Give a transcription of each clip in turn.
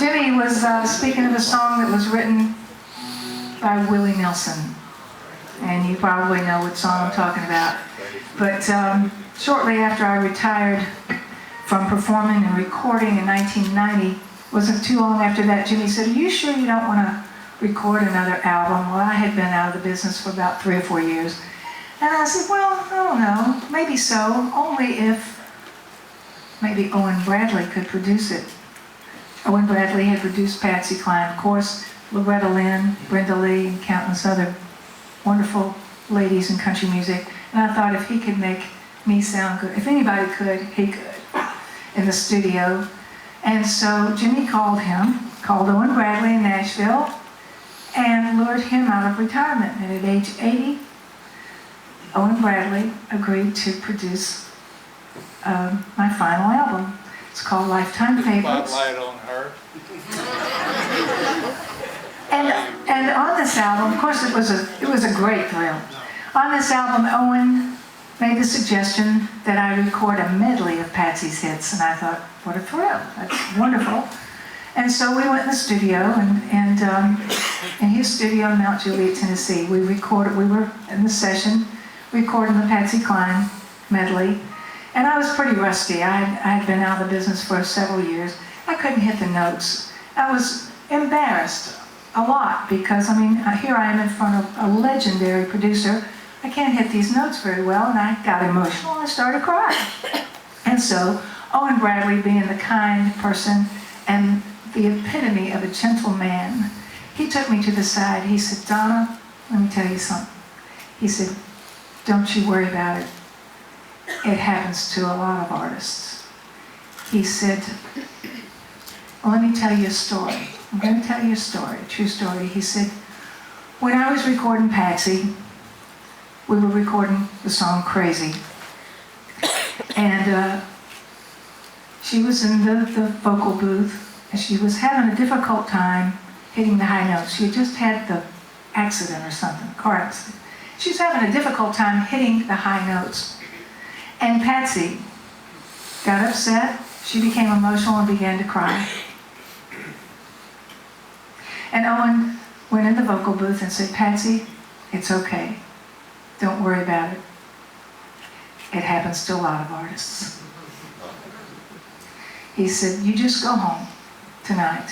Jimmy was speaking of a song that was written by Willie Nelson. And you probably know what song I'm talking about. But shortly after I retired from performing and recording in 1990, wasn't too long after that, Jimmy said, "Are you sure you don't want to record another album?" Well, I had been out of the business for about 3 or 4 years. And I said, "Well, I don't know, maybe so, only if maybe Owen Bradley could produce it." Owen Bradley had produced Patsy Cline, of course, Loretta Lynn, Brenda Lee, and countless other wonderful ladies in country music. And I thought if he could make me sound good, if anybody could, he could, in the studio. And so Jimmy called Owen Bradley in Nashville, and lured him out of retirement. And at age 80, Owen Bradley agreed to produce my final album. It's called Lifetime Favorites. Spotlight on her. And on this album, of course, it was a great thrill. On this album, Owen made the suggestion that I record a medley of Patsy's hits, and I thought, what a thrill! That's wonderful. And so we went in the studio, and in his studio in Mount Juliet, Tennessee, we were in the session recording the Patsy Cline medley. And I was pretty rusty. I had been out of the business for several years. I couldn't hit the notes. I was embarrassed a lot because, I mean, here I am in front of a legendary producer. I can't hit these notes very well, and I got emotional and I started crying. And so Owen Bradley, being the kind person and the epitome of a gentleman, he took me to the side. He said, "Donna, let me tell you something." He said, "Don't you worry about it. It happens to a lot of artists." He said, "Well, let me tell you a story. I'm going to tell you a story, a true story." He said, "When I was recording Patsy, we were recording the song Crazy. And she was in the vocal booth, and she was having a difficult time hitting the high notes. She had just had the accident or something, car accident. She was having a difficult time hitting the high notes. And Patsy got upset. She became emotional and began to cry. And Owen went in the vocal booth and said, "Patsy, it's okay. Don't worry about it. It happens to a lot of artists." He said, "You just go home tonight.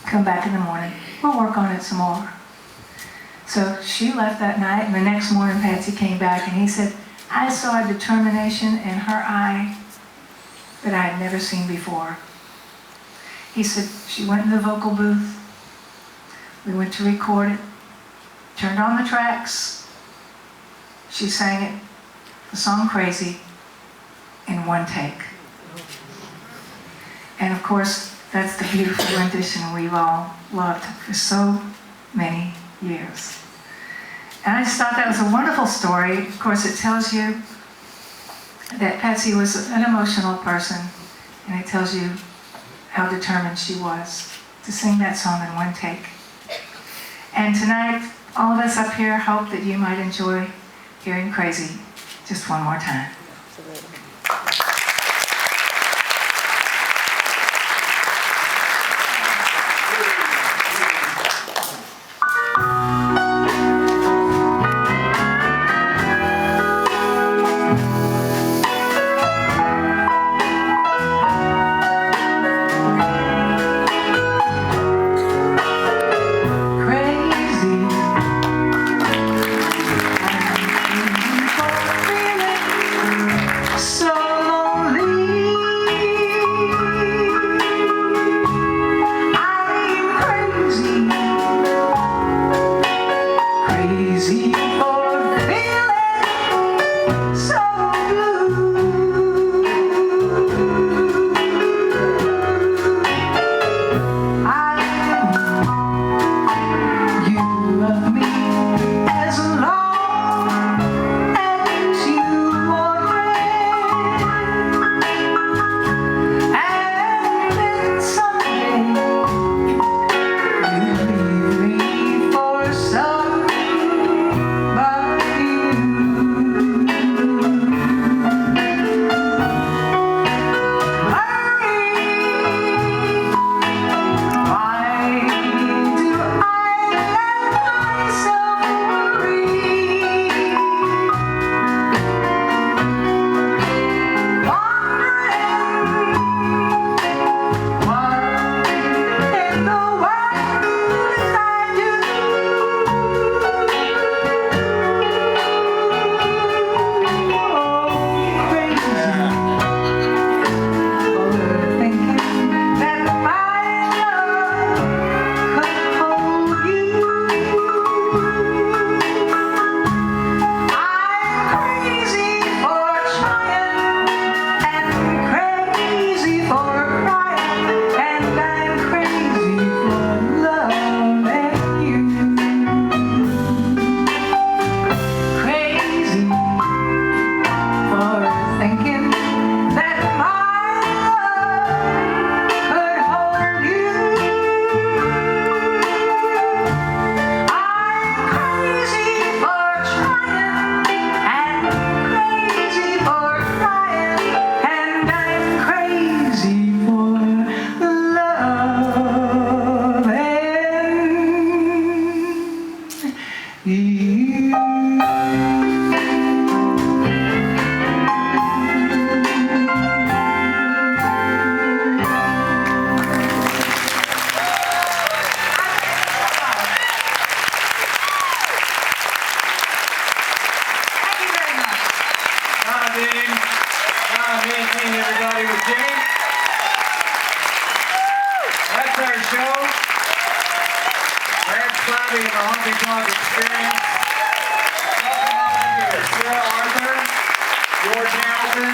Come back in the morning. We'll work on it some more." So she left that night, and the next morning Patsy came back, and he said, "I saw a determination in her eye that I had never seen before." He said, "She went in the vocal booth. We went to record it, turned on the tracks. She sang it, the song Crazy, in one take." And of course, that's the beautiful rendition we've all loved for so many years. And I just thought that was a wonderful story. Of course, it tells you that Patsy was an emotional person, and it tells you how determined she was to sing that song in one take. And tonight, all of us up here hope that you might enjoy hearing Crazy just one more time. Crazy. Honky Tonk experience. Welcome up here, Sarah Arthur, George Hamilton,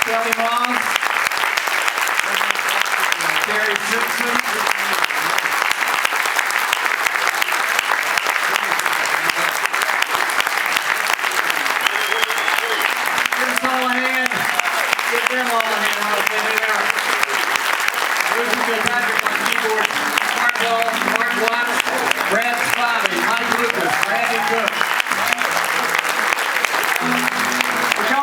Kelly Moss, Terry Simpson. Give us all a hand. Give them all a hand. I'll say there. Bruce and Patrick on keyboard. Mark Ball.